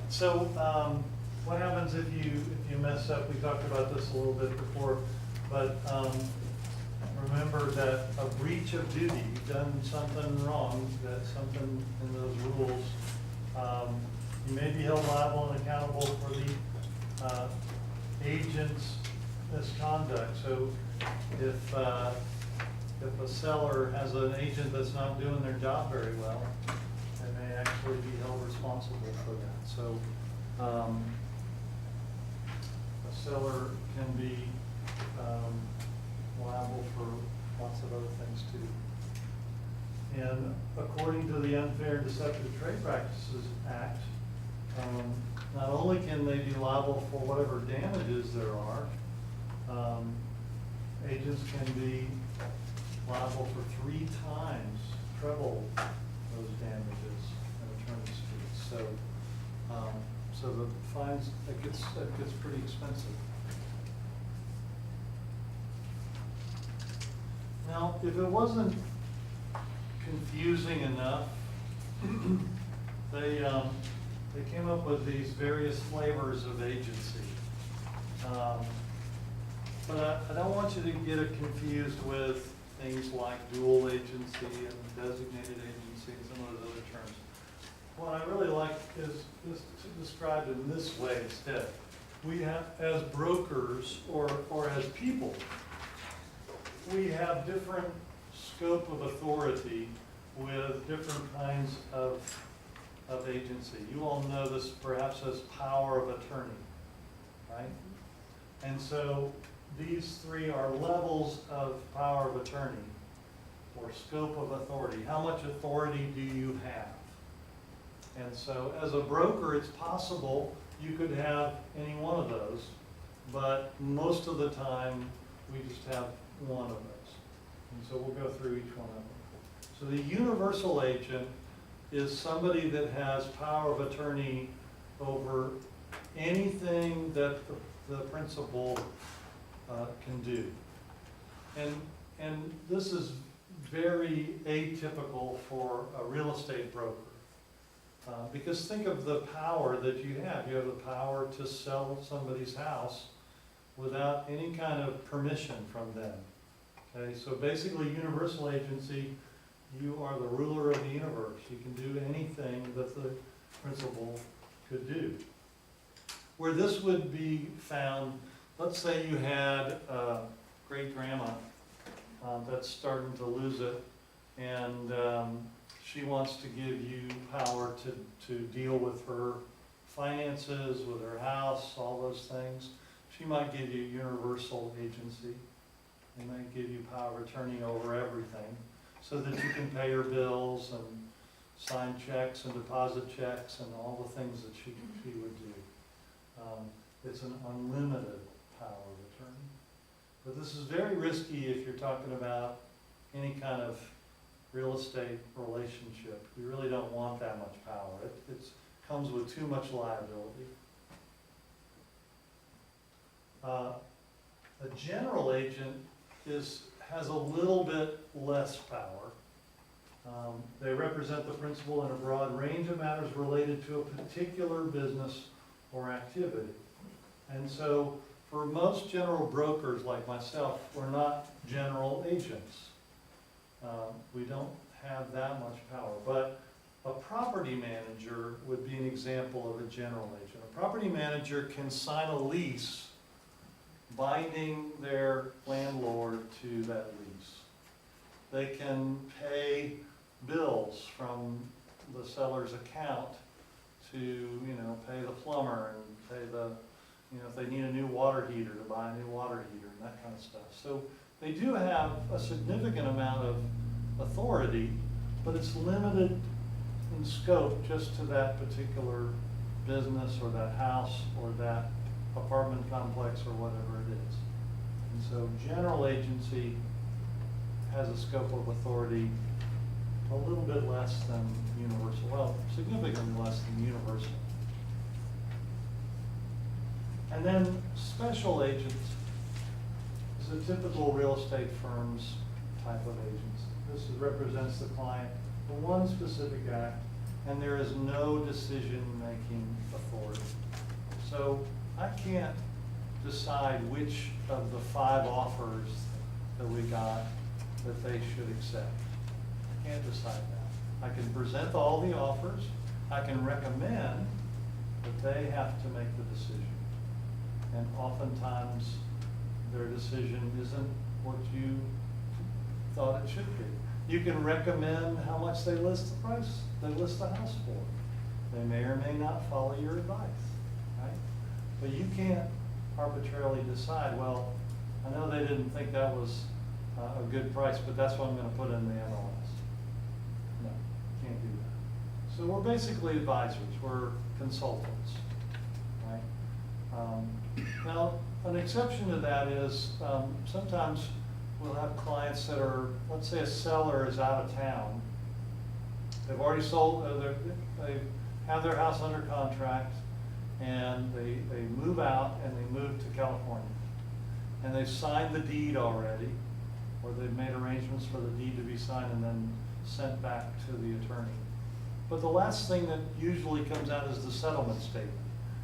So what happens if you mess up? We talked about this a little bit before, but remember that a breach of duty, you've done something wrong, that something in those rules, you may be held liable and accountable for the agent's misconduct. So if a seller has an agent that's not doing their job very well, they may actually be held responsible for that. So a seller can be liable for lots of other things too. And according to the Unfair and Deceptive Trade Practices Act, not only can they be liable for whatever damages there are, agents can be liable for 3 times treble those damages in attorney's fees. So the fines, it gets pretty expensive. Now, if it wasn't confusing enough, they came up with these various flavors of agency. But I don't want you to get it confused with things like dual agency and designated agency and some of those other terms. What I really like is to describe it in this way instead. We have, as brokers or as people, we have different scope of authority with different kinds of agency. You all know this perhaps as power of attorney, right? And so these 3 are levels of power of attorney or scope of authority. How much authority do you have? And so as a broker, it's possible you could have any one of those, but most of the time we just have one of those. And so we'll go through each one of them. So the universal agent is somebody that has power of attorney over anything that the principal can do. And this is very atypical for a real estate broker. Because think of the power that you have. You have the power to sell somebody's house without any kind of permission from them. Okay, so basically universal agency, you are the ruler of the universe. You can do anything that the principal could do. Where this would be found, let's say you had a great grandma that's starting to lose it, and she wants to give you power to deal with her finances, with her house, all those things. She might give you universal agency. They might give you power of attorney over everything so that you can pay her bills and sign checks and deposit checks and all the things that she would do. It's an unlimited power of attorney. But this is very risky if you're talking about any kind of real estate relationship. We really don't want that much power. It comes with too much liability. A general agent has a little bit less power. They represent the principal in a broad range of matters related to a particular business or activity. And so for most general brokers like myself, we're not general agents. We don't have that much power. But a property manager would be an example of a general agent. A property manager can sign a lease binding their landlord to that lease. They can pay bills from the seller's account to, pay the plumber and pay the, if they need a new water heater, to buy a new water heater and that kind of stuff. So they do have a significant amount of authority, but it's limited in scope just to that particular business or that house or that apartment complex or whatever it is. And so general agency has a scope of authority a little bit less than universal, well, significantly less than universal. And then special agent is a typical real estate firm's type of agency. This represents the client for one specific act and there is no decision-making authority. So I can't decide which of the 5 offers that we got that they should accept. I can't decide that. I can present all the offers, I can recommend, but they have to make the decision. And oftentimes, their decision isn't what you thought it should be. You can recommend how much they list the price, they list the house for. They may or may not follow your advice, right? But you can't arbitrarily decide, well, I know they didn't think that was a good price, but that's what I'm gonna put in the MLS. No, can't do that. So we're basically advisors, we're consultants, right? Now, an exception to that is sometimes we'll have clients that are, let's say a seller is out of town. They've already sold, they have their house under contract, and they move out and they move to California. And they've signed the deed already, or they've made arrangements for the deed to be signed and then sent back to the attorney. But the last thing that usually comes out is the settlement statement.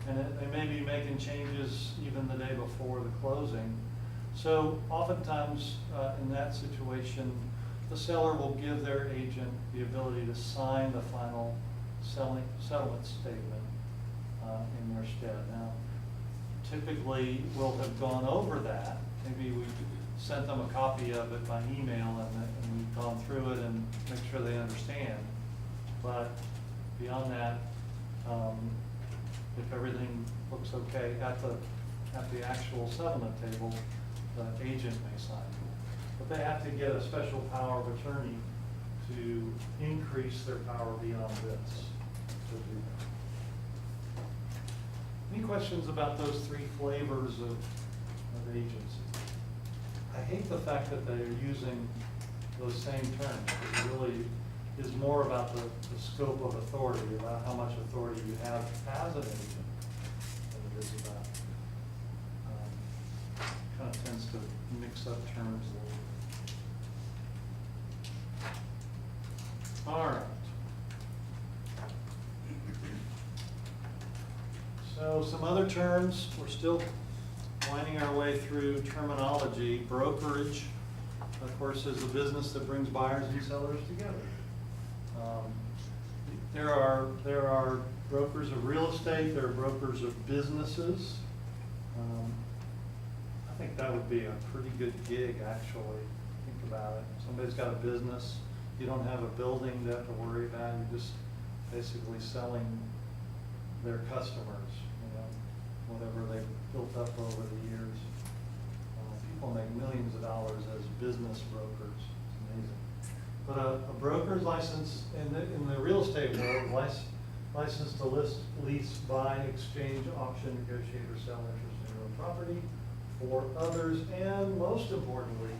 And they may be making changes even the day before the closing. So oftentimes in that situation, the seller will give their agent the ability to sign the final settlement statement in their stead. Now, typically we'll have gone over that. Maybe we sent them a copy of it by email and we've gone through it and make sure they understand. But beyond that, if everything looks okay at the actual settlement table, the agent may sign it. But they have to get a special power of attorney to increase their power beyond this. To do that. Any questions about those 3 flavors of agency? I hate the fact that they're using those same terms. It really is more about the scope of authority, about how much authority you have as an agent, than it is about, kind of tends to mix up terms a little bit. All right. So some other terms, we're still winding our way through terminology. Brokerage, of course, is a business that brings buyers and sellers together. There are brokers of real estate, there are brokers of businesses. I think that would be a pretty good gig, actually. Think about it. Somebody's got a business, you don't have a building to have to worry about, you're just basically selling their customers, whatever they've built up over the years. People make millions of dollars as business brokers. It's amazing. But a broker's license in the real estate world, licensed to list, lease, buy, exchange, auction, negotiate, or sell interest in real property for others, and most importantly,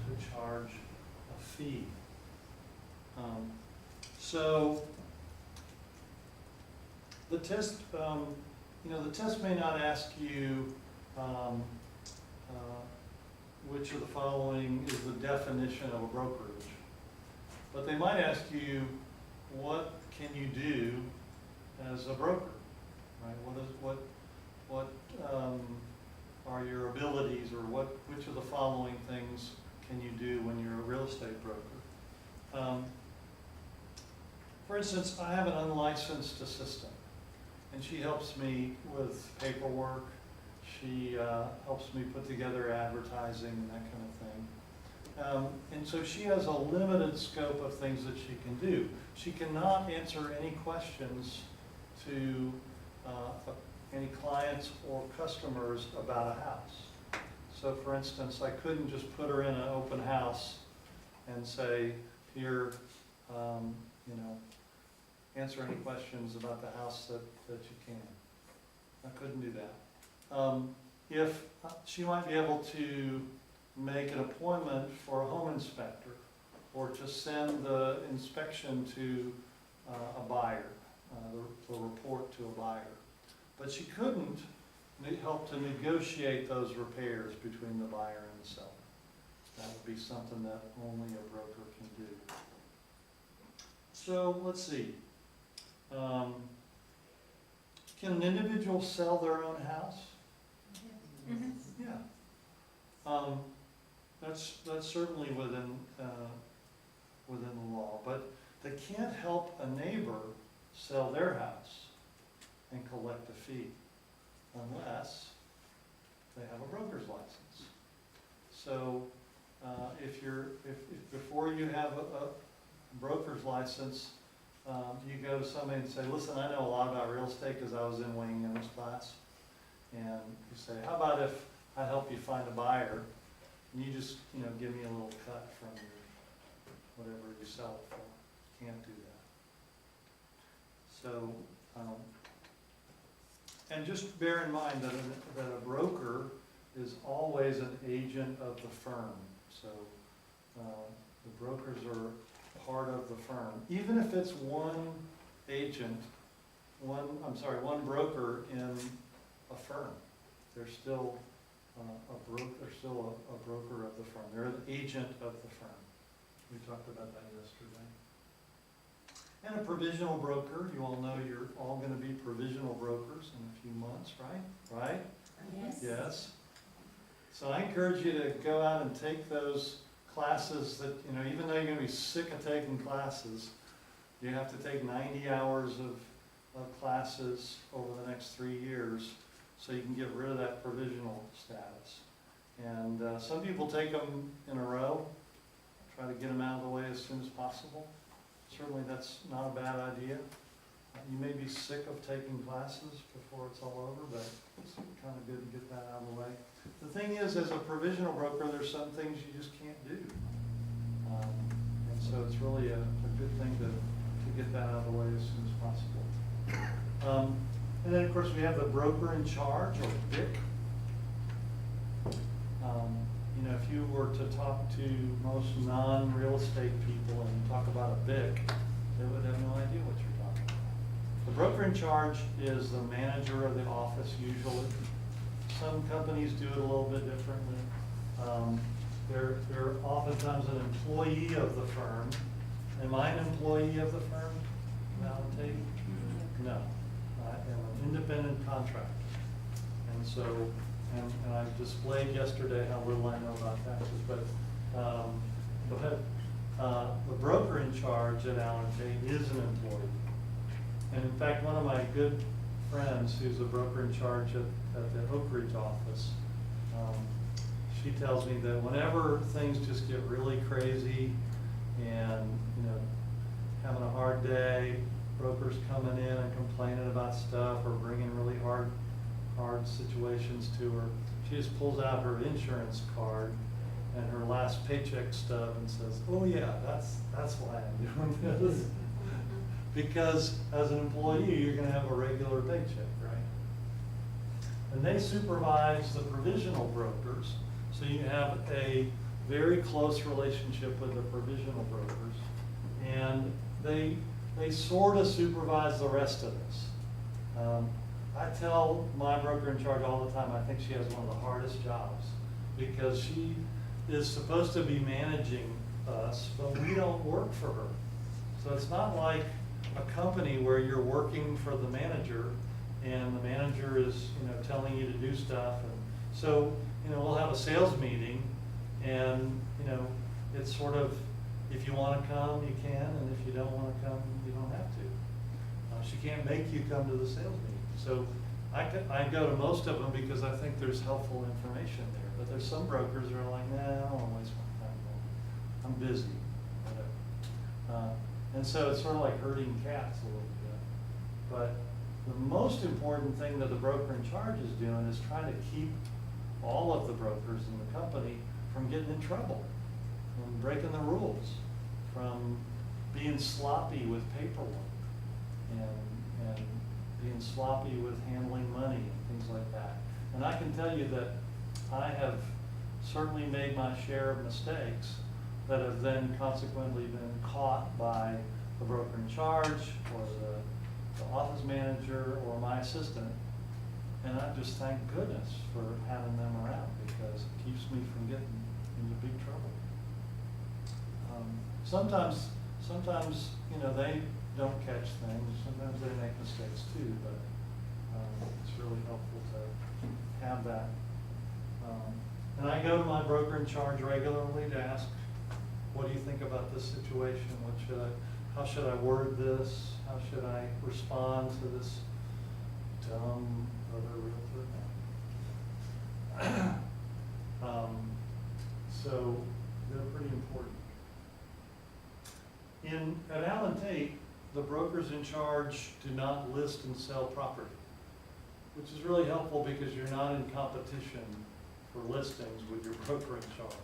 to charge a fee. So the test, the test may not ask you which of the following is the definition of a brokerage. But they might ask you, what can you do as a broker, right? What are your abilities, or which of the following things can you do when you're a real estate broker? For instance, I have an unlicensed assistant, and she helps me with paperwork. She helps me put together advertising and that kind of thing. And so she has a limited scope of things that she can do. She cannot answer any questions to any clients or customers about a house. So for instance, I couldn't just put her in an open house and say, here, answer any questions about the house that you can. I couldn't do that. If she might be able to make an appointment for a home inspector, or to send the inspection to a buyer, the report to a buyer. But she couldn't help to negotiate those repairs between the buyer and the seller. That would be something that only a broker can do. So let's see. Can an individual sell their own house? Mhm. Yeah. That's certainly within the law, but they can't help a neighbor sell their house and collect a fee unless they have a broker's license. So, if before you have a broker's license, you go to somebody and say, listen, I know a lot about real estate because I was in Wayne Young's class. And you say, how about if I help you find a buyer, and you just, give me a little cut from your, whatever you sell it for. Can't do that. So, and just bear in mind that a broker is always an agent of the firm. So, the brokers are part of the firm. Even if it's one broker in a firm, they're still a broker of the firm. They're an agent of the firm. We talked about that yesterday. And a provisional broker, you all know you're all going to be provisional brokers in a few months, right? Right? Yes. Yes. So I encourage you to go out and take those classes that, even though you're going to be sick of taking classes, you have to take 90 hours of classes over the next 3 years so you can get rid of that provisional status. And some people take them in a row, try to get them out of the way as soon as possible. Certainly that's not a bad idea. You may be sick of taking classes before it's all over, but it's kind of good to get that out of the way. The thing is, as a provisional broker, there's some things you just can't do. And so it's really a good thing to get that out of the way as soon as possible. And then, of course, we have the broker in charge, or BIC. If you were to talk to most non-real estate people and talk about a BIC, they would have no idea what you're talking about. The broker in charge is the manager of the office usually. Some companies do it a little bit differently. They're oftentimes an employee of the firm. Am I an employee of the firm, Valentine? No. I am an independent contractor. And so, and I displayed yesterday how little I know about taxes, but the broker in charge at Allen Tate is an employee. And in fact, one of my good friends who's a broker in charge at the Oak Ridge office, she tells me that whenever things just get really crazy and, having a hard day, brokers coming in and complaining about stuff or bringing really hard situations to her, she just pulls out her insurance card and her last paycheck stub and says, oh yeah, that's why I'm doing this. Because as an employee, you're gonna have a regular paycheck, right? And they supervise the provisional brokers, so you have a very close relationship with the provisional brokers, and they sort of supervise the rest of us. I tell my broker in charge all the time, I think she has one of the hardest jobs, because she is supposed to be managing us, but we don't work for her. So it's not like a company where you're working for the manager and the manager is, telling you to do stuff. And so, we'll have a sales meeting and, it's sort of, if you want to come, you can, and if you don't want to come, you don't have to. She can't make you come to the sales meeting. So I go to most of them because I think there's helpful information there. But there's some brokers that are like, nah, I don't want to waste my time going. I'm busy, whatever. And so it's sort of like herding cats a little bit. But the most important thing that the broker in charge is doing is trying to keep all of the brokers in the company from getting in trouble, from breaking the rules, from being sloppy with paperwork, and being sloppy with handling money and things like that. And I can tell you that I have certainly made my share of mistakes that have then consequently been caught by the broker in charge or the office manager or my assistant. And I just thank goodness for having them around, because it keeps me from getting into big trouble. Sometimes, they don't catch things. Sometimes they make mistakes too, but it's really helpful to have that. And I go to my broker in charge regularly to ask, what do you think about this situation? How should I word this? How should I respond to this dumb other realtor? So they're pretty important. At Allen Tate, the brokers in charge do not list and sell property, which is really helpful because you're not in competition for listings with your broker in charge.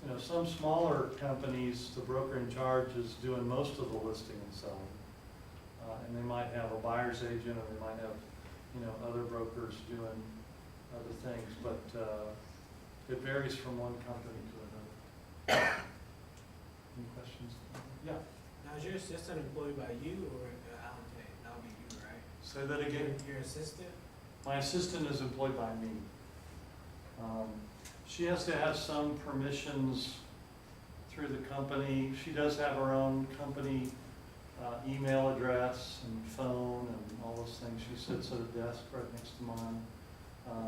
You know, some smaller companies, the broker in charge is doing most of the listing and selling. And they might have a buyer's agent, or they might have, you know, other brokers doing other things, but it varies from one company to another. Any questions? Yeah. Now, is your assistant employed by you or Allen Tate? That'll be you, right? Say that again. Your assistant? My assistant is employed by me. She has to have some permissions through the company. She does have her own company email address and phone and all those things. She sits at a desk right next to mine.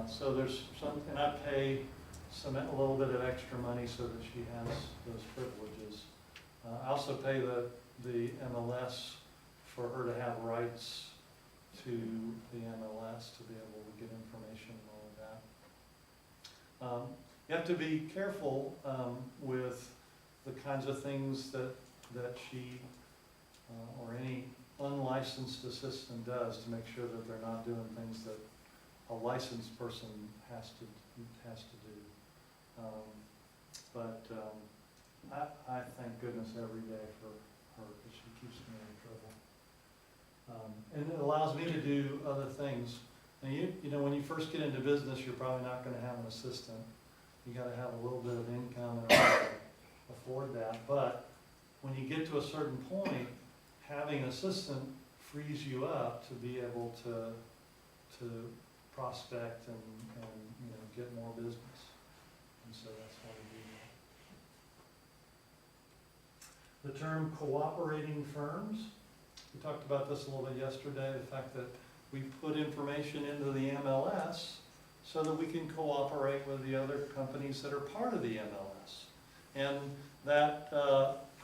So there's some, and I pay a little bit of extra money so that she has those privileges. I also pay the MLS for her to have rights to the MLS to be able to get information and all of that. You have to be careful with the kinds of things that she or any unlicensed assistant does to make sure that they're not doing things that a licensed person has to do. I thank goodness every day for her, because she keeps me out of trouble. And it allows me to do other things. Now, you know, when you first get into business, you're probably not going to have an assistant. You got to have a little bit of income in order to afford that. But when you get to a certain point, having an assistant frees you up to be able to prospect and you know, get more business. And so that's why we do that. The term cooperating firms, we talked about this a little bit yesterday, the fact that we put information into the MLS so that we can cooperate with the other companies that are part of the MLS. And that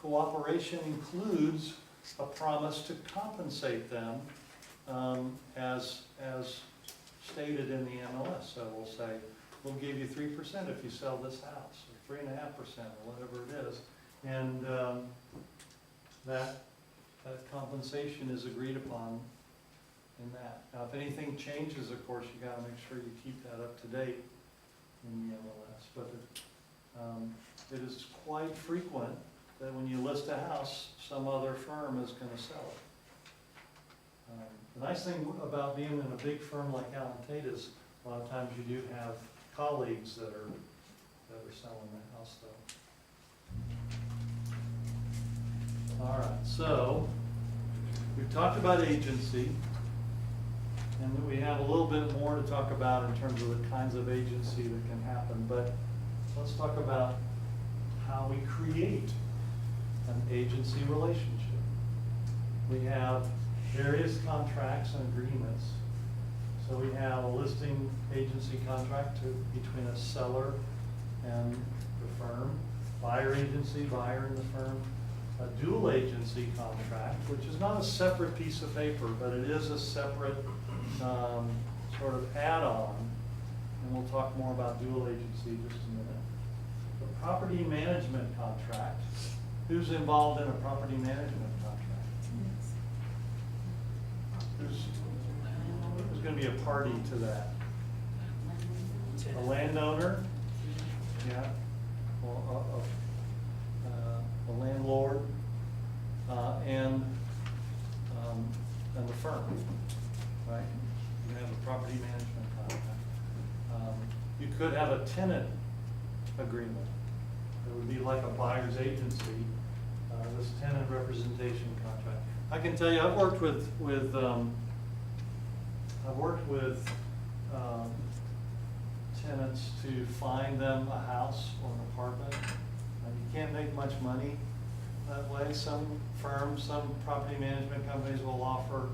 cooperation includes a promise to compensate them as stated in the MLS. So we'll say, we'll give you 3% if you sell this house, or 3.5%, or whatever it is. And that compensation is agreed upon in that. Now, if anything changes, of course, you got to make sure you keep that up to date in the MLS. But it is quite frequent that when you list a house, some other firm is going to sell it. The nice thing about being in a big firm like Allen Tate is a lot of times you do have colleagues that are selling the house, though. All right, so we've talked about agency, and we have a little bit more to talk about in terms of the kinds of agency that can happen, but let's talk about how we create an agency relationship. We have various contracts and agreements. So we have a listing agency contract between a seller and the firm, buyer agency, buyer and the firm, a dual agency contract, which is not a separate piece of paper, but it is a separate sort of add-on, and we'll talk more about dual agency in just a minute. The property management contract. Who's involved in a property management contract? Who's going to be a party to that? A landowner? Yeah. A landlord, and the firm, right? You have a property management contract. You could have a tenant agreement. It would be like a buyer's agency, this tenant representation contract. I can tell you, I've worked with tenants to find them a house or an apartment. You can't make much money that way. Some firms, some property management companies will offer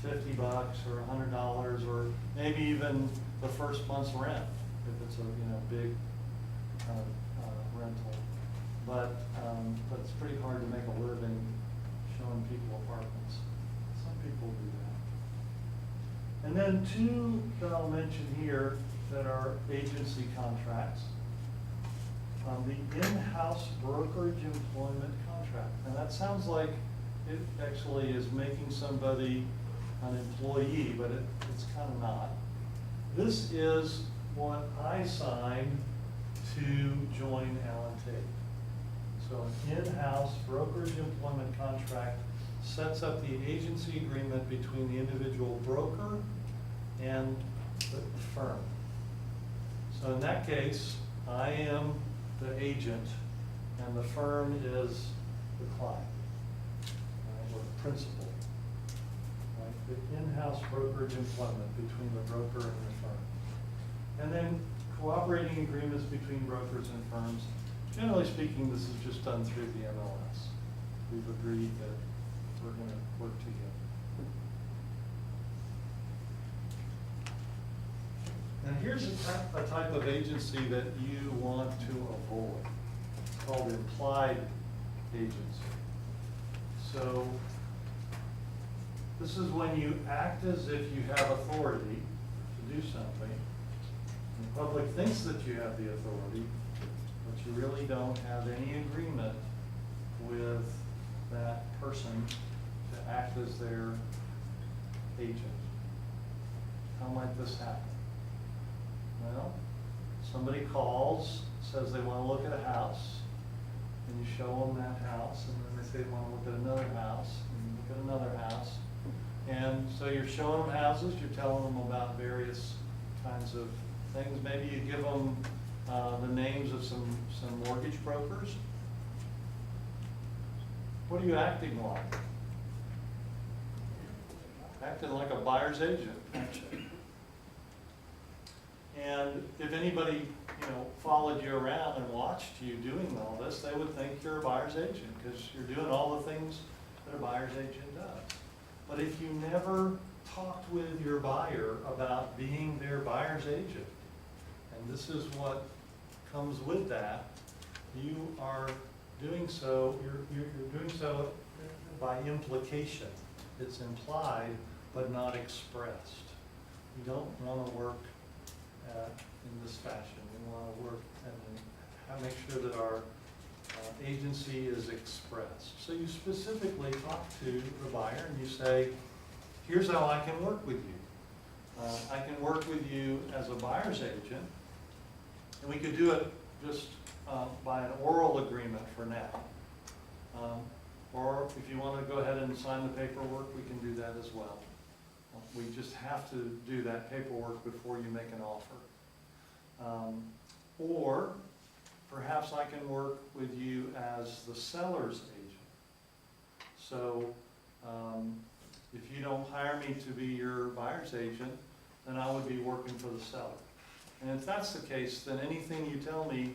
$50 or $100, or maybe even the first month's rent, if it's a, big rental. But it's pretty hard to make a living showing people apartments. Some people do that. And then two that I'll mention here that are agency contracts. The in-house brokerage employment contract. And that sounds like it actually is making somebody an employee, but it's kind of not. This is what I signed to join Allen Tate. So an in-house brokerage employment contract sets up the agency agreement between the individual broker and the firm. So in that case, I am the agent and the firm is the client, right, or the principal. Right? The in-house brokerage employment between the broker and the firm. And then cooperating agreements between brokers and firms. Generally speaking, this is just done through the MLS. We've agreed that we're going to work together. Now here's a type of agency that you want to avoid. It's called implied agency. So this is when you act as if you have authority to do something. The public thinks that you have the authority, but you really don't have any agreement with that person to act as their agent. How might this happen? Well, somebody calls, says they want to look at a house, and you show them that house, and then they say they want to look at another house, and you look at another house. And so you're showing them houses, you're telling them about various kinds of things. Maybe you give them the names of some mortgage brokers. What are you acting like? Acting like a buyer's agent, actually. And if anybody, followed you around and watched you doing all this, they would think you're a buyer's agent because you're doing all the things that a buyer's agent does. But if you never talked with your buyer about being their buyer's agent, and this is what comes with that, you are doing so, you're doing so by implication. It's implied but not expressed. You don't want to work in this fashion. We want to work and make sure that our agency is expressed. So you specifically talk to the buyer and you say, here's how I can work with you. I can work with you as a buyer's agent, and we could do it just by an oral agreement for now. Or if you want to go ahead and sign the paperwork, we can do that as well. We just have to do that paperwork before you make an offer. Or perhaps I can work with you as the seller's agent. So if you don't hire me to be your buyer's agent, then I would be working for the seller. And if that's the case, then anything you tell me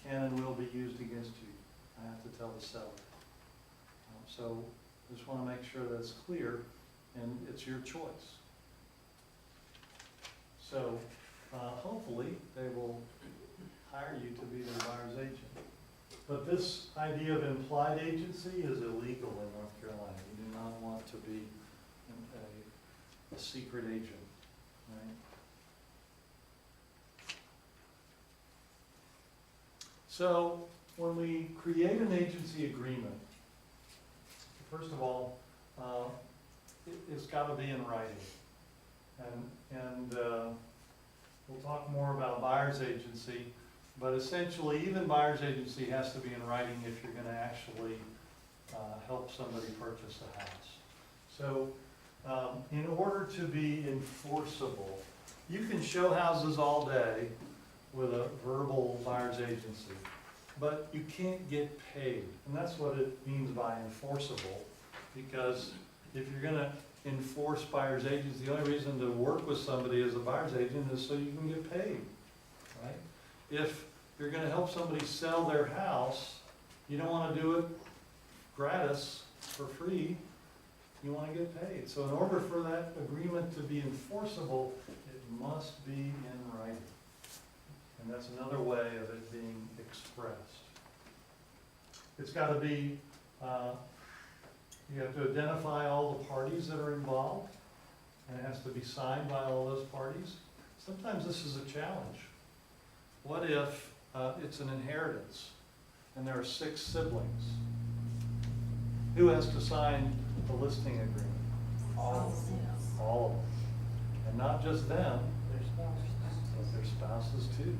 can and will be used against you. I have to tell the seller. So I just want to make sure that it's clear, and it's your choice. So hopefully they will hire you to be their buyer's agent. But this idea of implied agency is illegal in North Carolina. You do not want to be a secret agent, right? So when we create an agency agreement, first of all, it's got to be in writing. And we'll talk more about buyer's agency, but essentially even buyer's agency has to be in writing if you're going to actually help somebody purchase a house. So in order to be enforceable, you can show houses all day with a verbal buyer's agency, but you can't get paid. And that's what it means by enforceable, because if you're going to enforce buyer's agents, the only reason to work with somebody as a buyer's agent is so you can get paid, right? If you're going to help somebody sell their house, you don't want to do it gratis, for free, you wanna get paid. So in order for that agreement to be enforceable, it must be in writing. And that's another way of it being expressed. It's gotta be, you have to identify all the parties that are involved, and it has to be signed by all those parties. Sometimes this is a challenge. What if it's an inheritance, and there are 6 siblings? Who has to sign the listing agreement? All of them. All of them. And not just them, but their spouses too.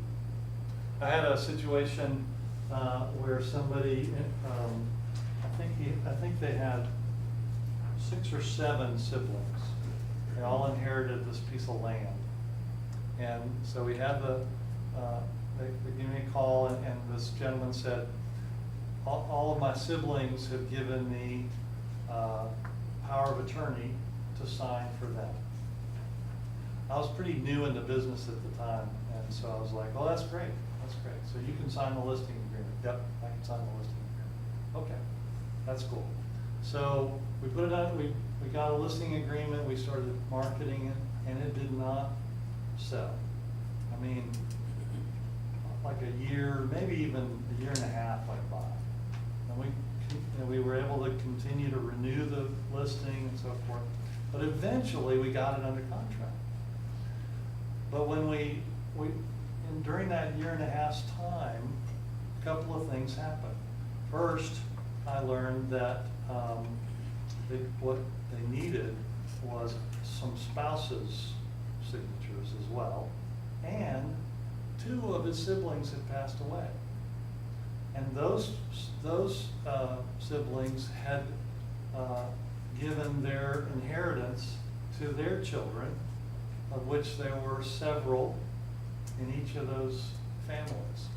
I had a situation where somebody, I think they had 6 or 7 siblings. They all inherited this piece of land. And so we had they gave me a call, and this gentleman said, all of my siblings have given me power of attorney to sign for them. I was pretty new in the business at the time, and so I was like, well, that's great, that's great. So you can sign the listing agreement. Yep, I can sign the listing agreement. Okay, that's cool. So we put it on, we got a listing agreement, we started marketing it, and it did not sell. I mean, like a year, maybe even a year and a half went by. And we were able to continue to renew the listing and so forth. But eventually we got it under contract. But when during that year and a half's time, a couple of things happened. First, I learned that what they needed was some spouses' signatures as well, and 2 of his siblings had passed away. And those siblings had given their inheritance to their children, of which there were several in each of those families.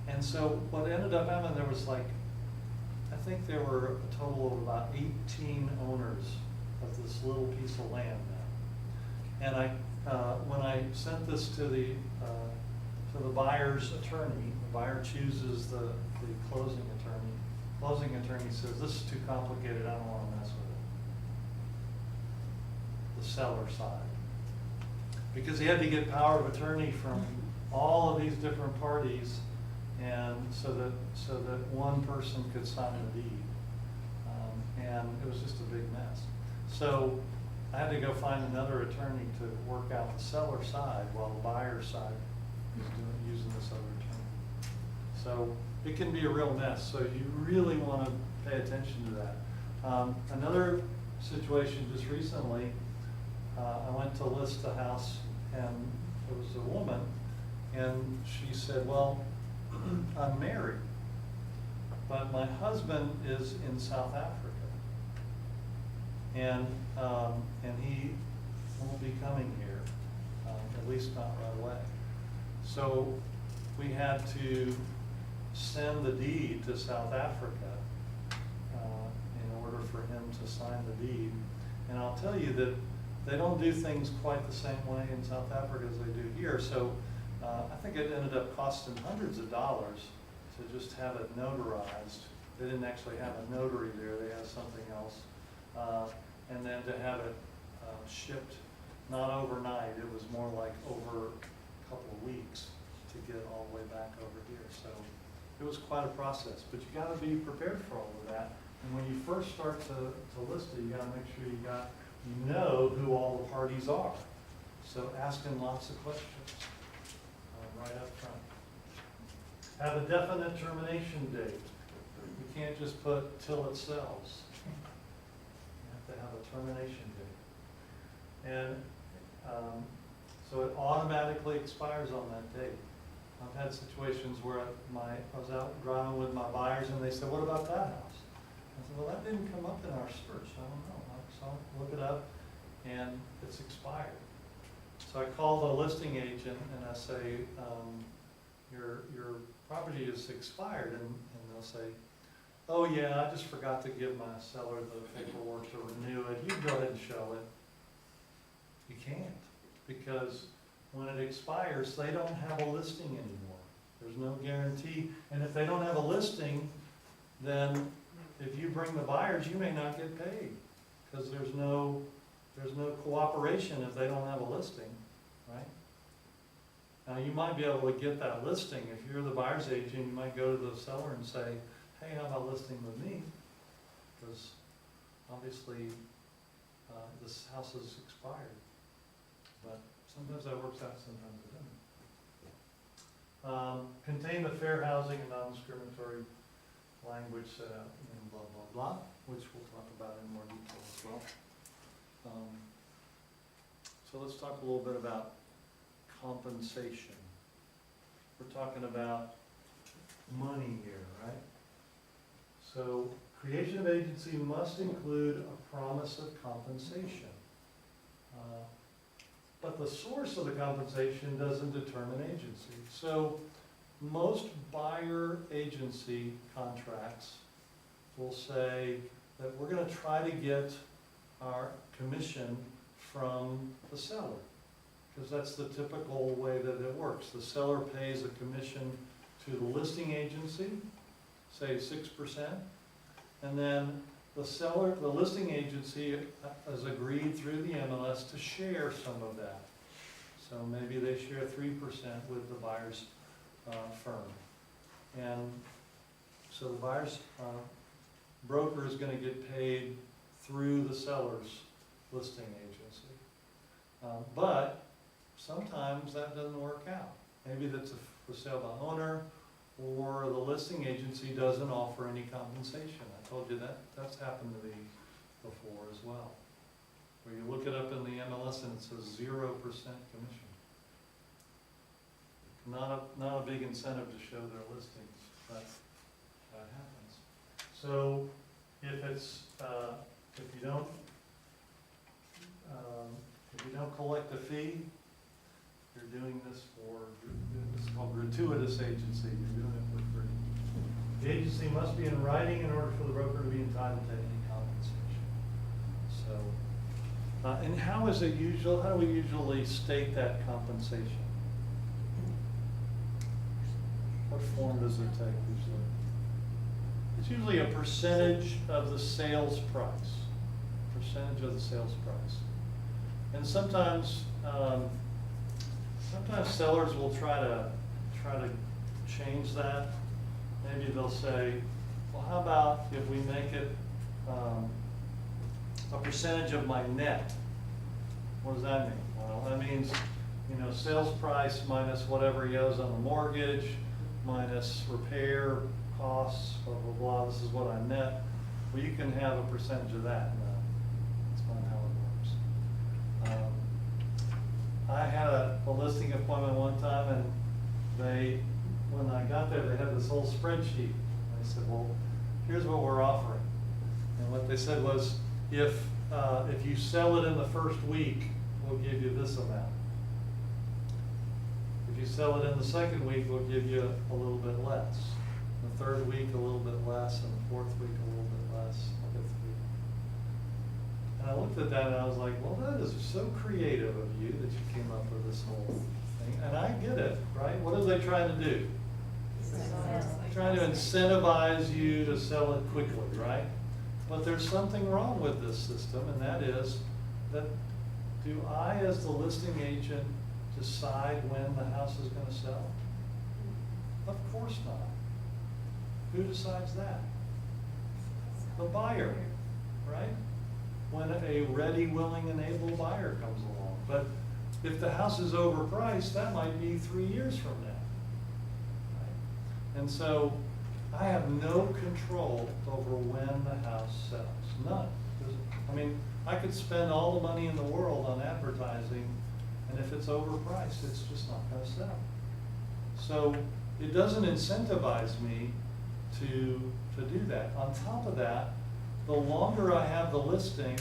And so what ended up happening, there was I think there were a total of about 18 owners of this little piece of land now. And when I sent this to the buyer's attorney, the buyer chooses the closing attorney. Closing attorney says, this is too complicated, I don't want to mess with it. The seller side. Because he had to get power of attorney from all of these different parties, and so that one person could sign the deed. And it was just a big mess. So I had to go find another attorney to work out the seller side while the buyer side was using this other attorney. So it can be a real mess, so you really want to pay attention to that. Another situation just recently, I went to list a house, and it was a woman, and she said, well, I'm married, but my husband is in South Africa, and he won't be coming here, at least not right away. So we had to send the deed to South Africa in order for him to sign the deed. And I'll tell you that they don't do things quite the same way in South Africa as they do here. So I think it ended up costing hundreds of dollars to just have it notarized. They didn't actually have a notary there, they had something else. And then to have it shipped, not overnight, it was more like over a couple of weeks to get it all the way back over here. So it was quite a process, but you gotta be prepared for all of that. And when you first start to list it, you gotta make sure you know who all the parties are. So asking lots of questions right up front. Have a definite termination date. You can't just put till it sells. You have to have a termination date. And so it automatically expires on that date. I've had situations where I was out driving with my buyers, and they said, what about that house? I said, well, that didn't come up in our search. I don't know. So I look it up, and it's expired. So I call the listing agent, and I say, your property is expired, and they'll say, oh yeah, I just forgot to give my seller the paperwork to renew it. You go ahead and show it. You can't, because when it expires, they don't have a listing anymore. There's no guarantee, and if they don't have a listing, then if you bring the buyers, you may not get paid, because there's no cooperation if they don't have a listing, right? Now, you might be able to get that listing, if you're the buyer's agent, you might go to the seller and say, hey, how about listing with me? Because obviously, this house is expired, but sometimes that works out, sometimes it doesn't. Contain the fair housing and non-discriminatory language set out in blah, blah, blah, which we'll talk about in more detail as well. So let's talk a little bit about compensation. We're talking about money here, right? So creation of agency must include a promise of compensation. But the source of the compensation doesn't determine agency. So most buyer agency contracts will say that we're going to try to get our commission from the seller, because that's the typical way that it works. The seller pays a commission to the listing agency, say 6%, and then the listing agency has agreed through the MLS to share some of that. So maybe they share 3% with the buyer's firm. And so the buyer's broker is going to get paid through the seller's listing agency. But sometimes that doesn't work out. Maybe that's a for sale by owner, or the listing agency doesn't offer any compensation. I told you that that's happened to me before as well, where you look it up in the MLS and it says 0% commission. Not a big incentive to show their listings, but that happens. So if it's if you don't collect a fee, you're doing this for, it's called gratuitous agency, you're doing it for free. The agency must be in writing in order for the broker to be entitled to any compensation. So, and how is it usual, how do we usually state that compensation? What form does it take usually? It's usually a percentage of the sales price. Percentage of the sales price. And sometimes, sometimes sellers will try to change that. Maybe they'll say, well, how about if we make it a percentage of my net? What does that mean? Well, that means, sales price minus whatever he owes on the mortgage, minus repair costs, blah, blah, blah. This is what I net. Well, you can have a percentage of that. No, that's not how it works. I had a listing appointment one time, and when I got there, they had this whole spreadsheet. I said, well, here's what we're offering. And what they said was, if you sell it in the first week, we'll give you this amount. If you sell it in the second week, we'll give you a little bit less. The third week, a little bit less, and the fourth week, a little bit less, the fifth week. And I looked at that and I was like, well, that is so creative of you that you came up with this whole thing. And I get it, right? What are they trying to do? Trying to incentivize you to sell it quickly, right? But there's something wrong with this system, and that is that do I, as the listing agent, decide when the house is going to sell? Of course not. Who decides that? The buyer, right? When a ready, willing, and able buyer comes along. But if the house is overpriced, that might be 3 years from now. Right? And so I have no control over when the house sells. None. I mean, I could spend all the money in the world on advertising, and if it's overpriced, it's just not going to sell. So it doesn't incentivize me to do that. On top of that, the longer I have the listing,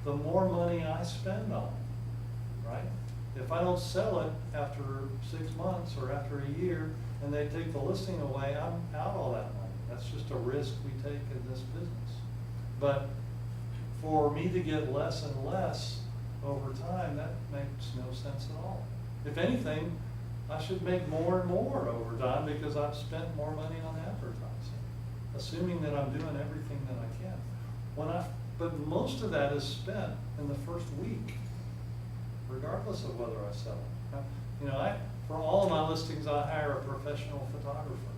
the more money I spend on it, right? If I don't sell it after 6 months or after a year, and they take the listing away, I'm out all that money. That's just a risk we take in this business. But for me to get less and less over time, that makes no sense at all. If anything, I should make more and more over time because I've spent more money on advertising. assuming that I'm doing everything that I can. But most of that is spent in the first week, regardless of whether I sell it. You know, for all of my listings, I hire a professional photographer.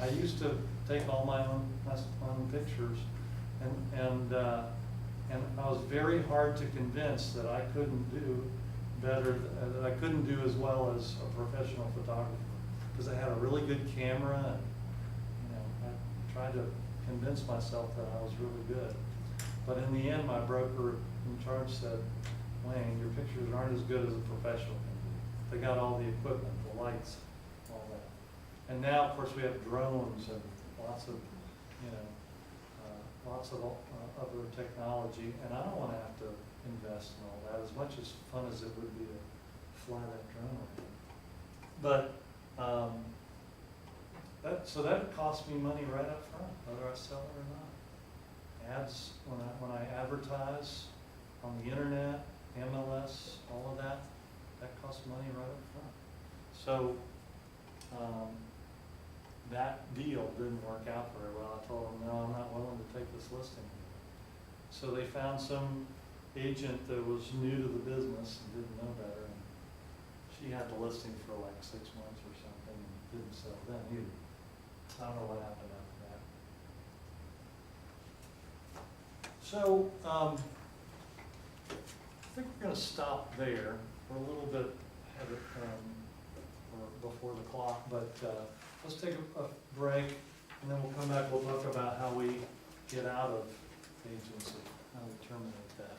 I used to take all my own pictures, and I was very hard to convince that I couldn't do better, that I couldn't do as well as a professional photographer, because I had a really good camera, and you know, I tried to convince myself that I was really good. But in the end, my broker in charge said, Wayne, your pictures aren't as good as a professional can do. They got all the equipment, the lights, all that. And now, of course, we have drones and lots of, you know, lots of other technology, and I don't want to have to invest in all that, as much as fun as it would be to fly that drone around. But so that costs me money right up front, whether I sell it or not. Ads, when I advertise on the internet, MLS, all of that costs money right up front. So that deal didn't work out very well. I told them, no, I'm not willing to take this listing. So they found some agent that was new to the business and didn't know better. And she had the listing for like 6 months or something and didn't sell then either. I don't know what happened after that. So I think we're going to stop there. We're a little bit ahead of, or before the clock, but let's take a break, and then we'll come back. We'll talk about how we get out of agency, how we terminate that.